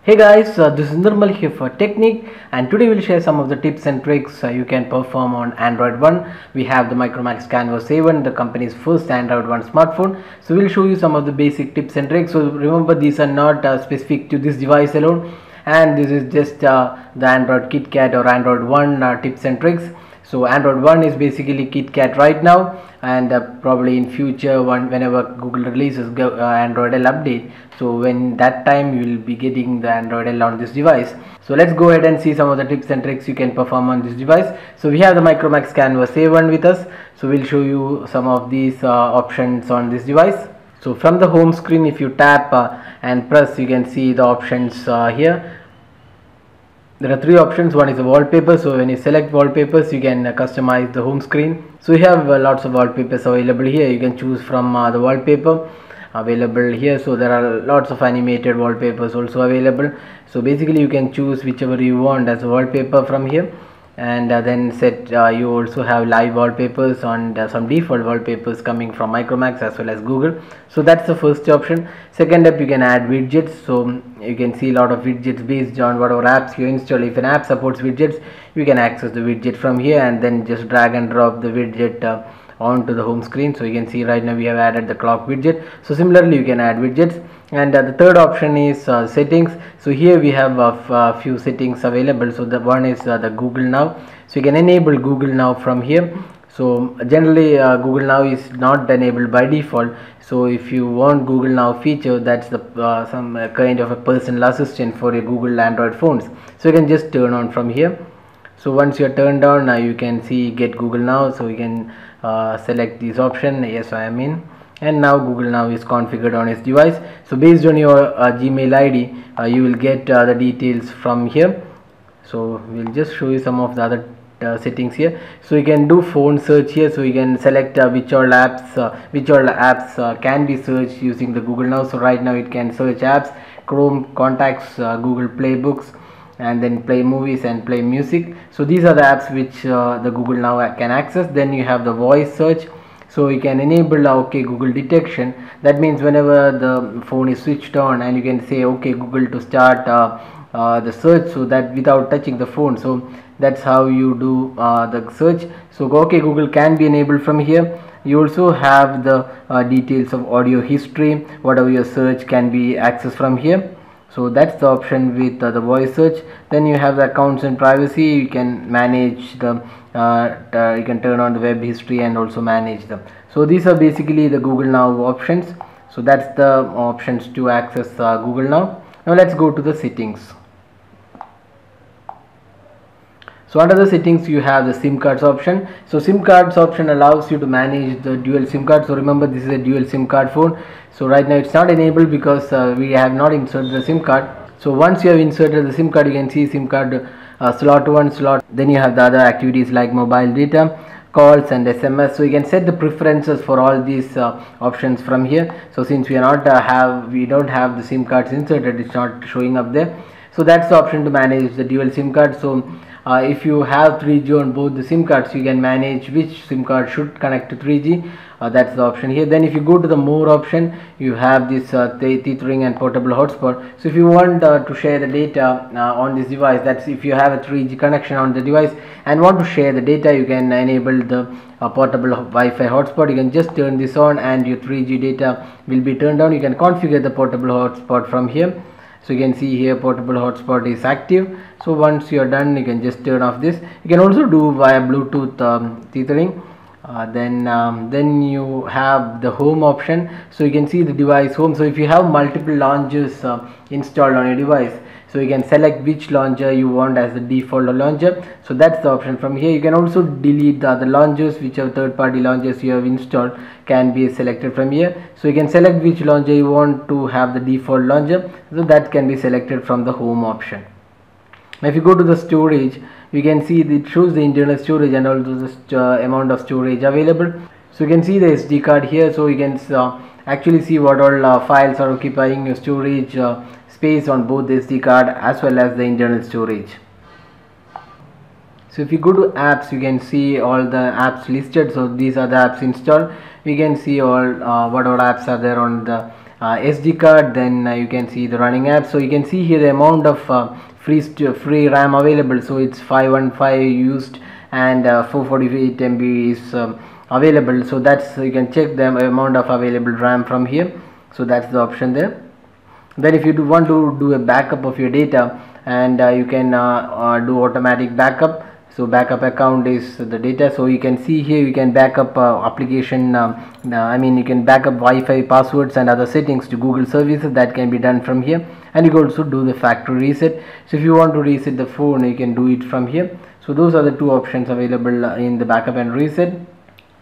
Hey guys, this is Nirmal here for Technique, and today we'll share some of the tips and tricks you can perform on Android One. We have the Micromax Canvas A1, the company's first Android One smartphone. So we'll show you some of the basic tips and tricks. So remember, these are not specific to this device alone, and this is just the Android KitKat or Android One tips and tricks. So Android One is basically KitKat right now, and probably in future whenever Google releases Android L update, so when that time you will be getting the Android L on this device. So let's go ahead and see some of the tips and tricks you can perform on this device. So we have the Micromax Canvas A1 with us, so we'll show you some of these options on this device. So from the home screen, if you tap and press, you can see the options here. There are three options. One is the wallpaper. So when you select wallpapers, you can customize the home screen. So you have lots of wallpapers available here. You can choose from the wallpaper available here. So there are lots of animated wallpapers also available. So basically you can choose whichever you want as a wallpaper from here, and then set you also have live wallpapers and some default wallpapers coming from Micromax as well as Google. So that's the first option. Second up, you can add widgets. So you can see a lot of widgets based on whatever apps you install. If an app supports widgets, you can access the widget from here and then just drag and drop the widget onto the home screen. So you can see right now we have added the clock widget. So similarly you can add widgets. And the third option is settings. So here we have a few settings available. So the one is the Google Now. So you can enable Google Now from here. So generally Google Now is not enabled by default. So if you want Google Now feature, that's the some kind of a personal assistant for your Google Android phones. So you can just turn on from here. So once you are turned on, you can see get Google Now. So you can select this option. Yes, I am in. And now Google Now is configured on its device. So based on your Gmail ID, you will get the details from here. So we'll just show you some of the other settings here. So you can do phone search here. So you can select which all apps can be searched using the Google Now. So right now it can search apps, Chrome, Contacts, Google Play Books, and then Play Movies and Play Music. So these are the apps which the Google Now can access. Then you have the voice search. So you can enable OK Google detection. That means whenever the phone is switched on, and you can say OK Google to start the search, so that without touching the phone. So that's how you do the search. So OK Google can be enabled from here. You also have the details of audio history. Whatever your search can be accessed from here. So that's the option with the voice search. Then you have the accounts and privacy. You can manage the you can turn on the web history and also manage them. So these are basically the Google Now options. So that's the options to access Google Now. Now let's go to the settings. So under the settings you have the SIM cards option. So SIM cards option allows you to manage the dual SIM card. So remember, this is a dual SIM card phone. So right now it's not enabled because we have not inserted the SIM card. So once you have inserted the SIM card, you can see SIM card slot 1, slot. Then you have the other activities like mobile data, calls and SMS. So you can set the preferences for all these options from here. So since we are not we don't have the SIM cards inserted, it's not showing up there. So that's the option to manage the dual SIM card. So if you have 3G on both the SIM cards, you can manage which SIM card should connect to 3G. That's the option here. Then if you go to the more option, you have this tethering and portable hotspot. So if you want to share the data on this device, that's if you have a 3G connection on the device and want to share the data, you can enable the portable Wi-Fi hotspot. You can just turn this on and your 3G data will be turned on. You can configure the portable hotspot from here. So you can see here portable hotspot is active. So once you are done, you can just turn off this. You can also do via Bluetooth tethering. Then you have the home option. So you can see the device home. So if you have multiple launchers installed on your device, so you can select which launcher you want as the default launcher. So that's the option from here. You can also delete the other launchers, whichever third-party launchers you have installed can be selected from here. So you can select which launcher you want to have the default launcher. So that can be selected from the home option. Now if you go to the storage, you can see it shows the internal storage and also the amount of storage available. So you can see the SD card here. So you can actually see what all files are occupying your storage space on both the SD card as well as the internal storage. So if you go to apps, you can see all the apps listed. So these are the apps installed. We can see all what all apps are there on the SD card, then you can see the running app. So you can see here the amount of free RAM available. So it's 515 used and 448 MB is available. So that's, you can check the amount of available RAM from here. So that's the option there. Then if you want to do a backup of your data, and you can do automatic backup. So backup account is the data. So you can see here you can backup application, I mean you can backup Wi-Fi passwords and other settings to Google services. That can be done from here. And you can also do the factory reset. So if you want to reset the phone, you can do it from here. So those are the two options available in the backup and reset.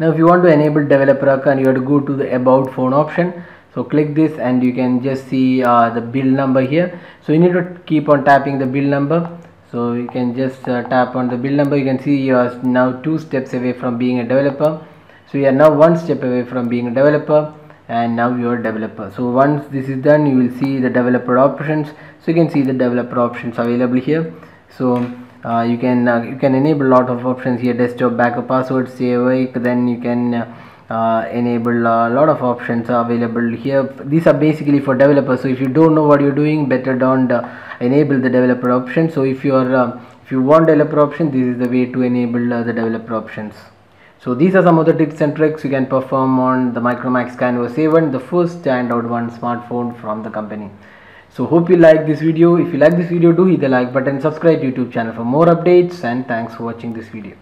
Now if you want to enable developer account, you have to go to the about phone option. So click this and you can just see the build number here. So you need to keep on tapping the build number. So you can just tap on the build number. You can see you are now 2 steps away from being a developer. So you are now 1 step away from being a developer, and now you are a developer. So once this is done, you will see the developer options. So you can see the developer options available here. So you can enable a lot of options here: desktop backup password, save awake. Then you can enable a lot of options available here. These are basically for developers. So if you don't know what you're doing, better don't enable the developer option. So if you want developer option, this is the way to enable the developer options. So these are some of the tips and tricks you can perform on the Micromax Canvas A1, the first Android One smartphone from the company. So hope you like this video. If you like this video, do hit the like button, subscribe to YouTube channel for more updates, and thanks for watching this video.